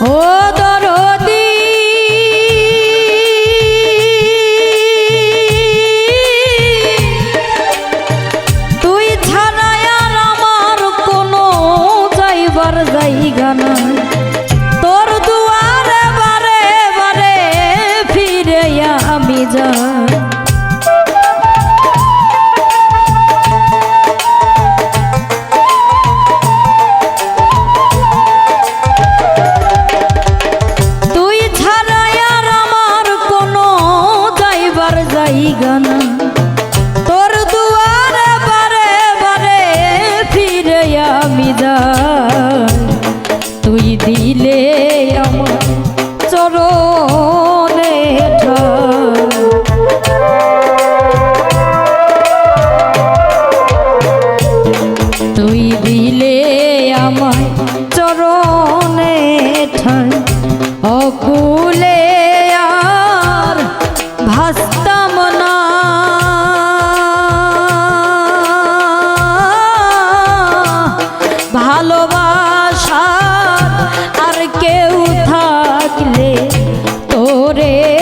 ও দরদি তুই ছাড়া আর আমার কোনো যাইবার জায়গা নাই তোর দুয়ারে বারে বারে ফিরে আমি যাই জায়গানা তোর দুয়ারে বারে বারে ফিরে আমি যাই তুই দিলে আমার চরণে তুই দিলে আমায় চরণে ঠাই অকুলে আর ভাসতাম না ভালোবাসা আর কেউ থাকলে তোরে